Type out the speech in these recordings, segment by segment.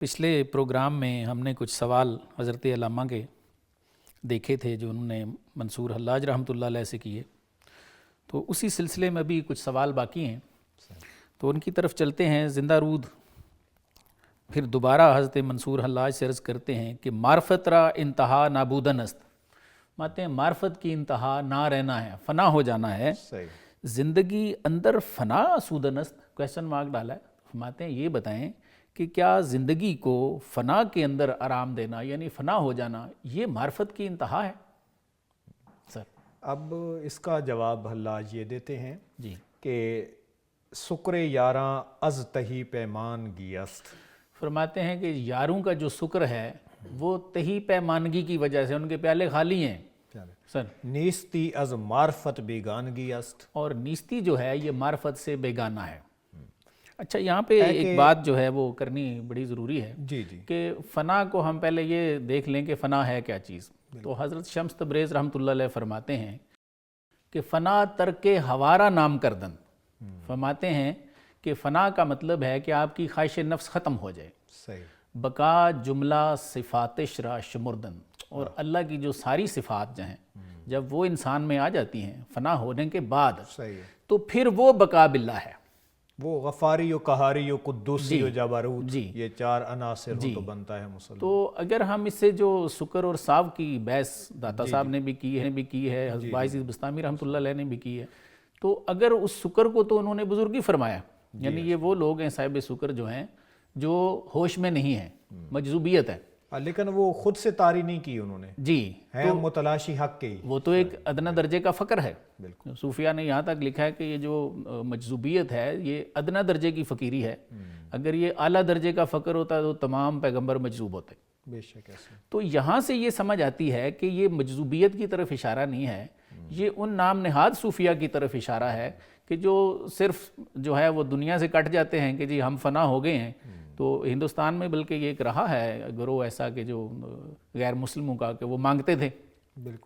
پچھلے پروگرام میں ہم نے کچھ سوال حضرت علامہ کے دیکھے تھے جو انہوں نے منصور حلاج رحمۃ اللہ علیہ سے کیے، تو اسی سلسلے میں بھی کچھ سوال باقی ہیں، تو ان کی طرف چلتے ہیں۔ زندہ رود پھر دوبارہ حضرت منصور حلاج سے عرض کرتے ہیں کہ معرفت را انتہا نابودن است، ماتے ہیں معرفت کی انتہا نہ رہنا ہے، فنا ہو جانا ہے، زندگی اندر فنا سودن است، کویسچن مارک ڈالا ہے۔ فرماتے ہیں یہ بتائیں کہ کیا زندگی کو فنا کے اندر آرام دینا یعنی فنا ہو جانا یہ معرفت کی انتہا ہے؟ سر اب اس کا جواب حلاج یہ دیتے ہیں جی کہ سکر یاراں از تہی پیمان گیست۔ فرماتے ہیں کہ یاروں کا جو سکر ہے وہ تہی پیمانگی کی وجہ سے ان کے پیالے خالی ہیں سر، نیستی از معرفت بیگانگی است، اور نیستی جو ہے یہ معرفت سے بیگانہ ہے۔ اچھا یہاں پہ ایک بات جو ہے وہ کرنی بڑی ضروری ہے جی جی کہ فنا کو ہم پہلے یہ دیکھ لیں کہ فنا ہے کیا چیز۔ تو حضرت شمس تبریز رحمۃ اللہ علیہ فرماتے ہیں کہ فنا ترک ہوارا نام کردن، فرماتے ہیں کہ فنا کا مطلب ہے کہ آپ کی خواہش نفس ختم ہو جائے، صحیح، بقا جملہ صفات شرا شمردن، اور اللہ کی جو ساری صفات جو ہیں جب وہ انسان میں آ جاتی ہیں فنا ہونے کے بعد صحیح ہے، تو پھر وہ بقا باللہ ہے۔ وہ غفاری و قہاری و قدوسی و جبروت، جی یہ چار عناصر ہو تو بنتا ہے مسلم۔ تو اگر ہم اس سے جو سکر اور صاو کی بحث داتا صاحب نے بھی کی ہے حضرت باعث بستامی رحمۃ اللہ علیہ نے بھی کی ہے، تو اگر اس سکر کو تو انہوں نے بزرگی فرمایا، یعنی یہ وہ لوگ ہیں صاحب سکر جو ہیں جو ہوش میں نہیں ہیں، مجذوبیت ہے، لیکن وہ خود سے طاری نہیں کی انہوں نے، جی ہیں متلاشی حق کے ہی، وہ تو ایک ادنی درجے کا فقر ہے۔ صوفیہ نے یہاں تک لکھا ہے کہ یہ جو مجذوبیت ہے یہ ادنی درجے کی فقیری ہے، اگر یہ اعلیٰ درجے کا فقر ہوتا تو تمام پیغمبر مجذوب ہوتے۔ بے شک ایسے۔ تو یہاں سے یہ سمجھ آتی ہے کہ یہ مجذوبیت کی طرف اشارہ نہیں ہے، یہ ان نام نہاد صوفیہ کی طرف اشارہ ہے کہ جو صرف جو ہے وہ دنیا سے کٹ جاتے ہیں کہ جی ہم فنا ہو گئے ہیں۔ تو ہندوستان میں بلکہ یہ ایک رہا ہے گروہ ایسا کہ جو غیر مسلموں کا کہ وہ مانگتے تھے،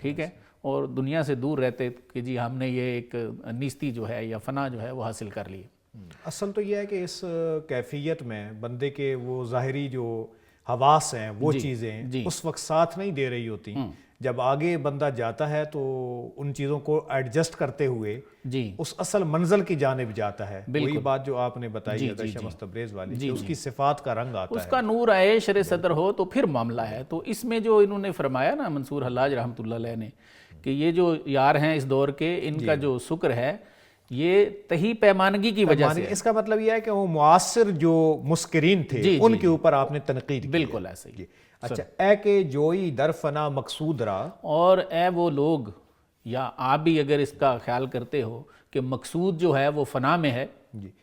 ٹھیک ہے، اور دنیا سے دور رہتے کہ جی ہم نے یہ ایک نیستی جو ہے یا فنا جو ہے وہ حاصل کر لی۔ اصل تو یہ ہے کہ اس کیفیت میں بندے کے وہ ظاہری جو حواس ہیں وہ چیزیں اس وقت ساتھ نہیں دے رہی ہوتی، جب آگے بندہ جاتا ہے تو ان چیزوں کو ایڈجسٹ کرتے ہوئے اس اصل منزل کی جانب جاتا ہے۔ وہی بات جو آپ نے بتائی ہے شمس تبریز والی کہ اس کی صفات کا رنگ آتا ہے، اس کا نور آئے شر صدر ہو تو پھر معاملہ ہے۔ تو اس میں جو انہوں نے فرمایا نا منصور حلاج رحمۃ اللہ علیہ نے کہ یہ جو یار ہیں اس دور کے ان کا جو سکر ہے یہ تہی پیمانگی کی وجہ سے، اس کا مطلب یہ ہے کہ وہ معاصر جو مسکرین تھے ان کے اوپر آپ نے تنقید کی۔ بالکل ایسے ہی۔ اچھا، اے کہ جوئی در فنا مقصود را، اور اے وہ لوگ، یا آپ بھی اگر اس کا خیال کرتے ہو کہ مقصود جو ہے وہ فنا میں ہے،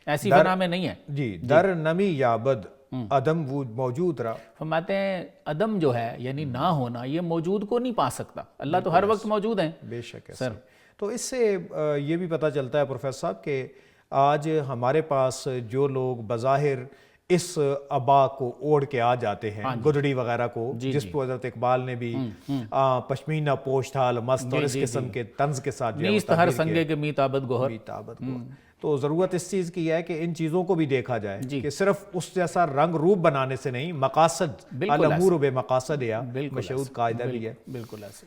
ایسی فنا میں نہیں ہے، جی در نمی یابد عدم وہ موجود رہا، فرماتے ہیں عدم جو ہے یعنی نہ ہونا یہ موجود کو نہیں پا سکتا، اللہ تو ہر وقت موجود ہیں۔ بے شک ہے سر۔ تو اس سے یہ بھی پتہ چلتا ہے پروفیسر صاحب کہ آج ہمارے پاس جو لوگ بظاہر اس ابا کو اوڑھ کے آ جاتے ہیں، گدڑی وغیرہ کو، جس پہ حضرت اقبال نے بھی پشمینہ پوش تھال مست اور اس قسم کے طنز کے ساتھ نیست ہر سنگے کے می تابت گوہر، تو ضرورت اس چیز کی ہے کہ ان چیزوں کو بھی دیکھا جائے کہ صرف اس جیسا رنگ روپ بنانے سے نہیں، مقاصد الامور بے مقاصد یا مشہور قاعدہ بھی ہے۔ بالکل ایسے۔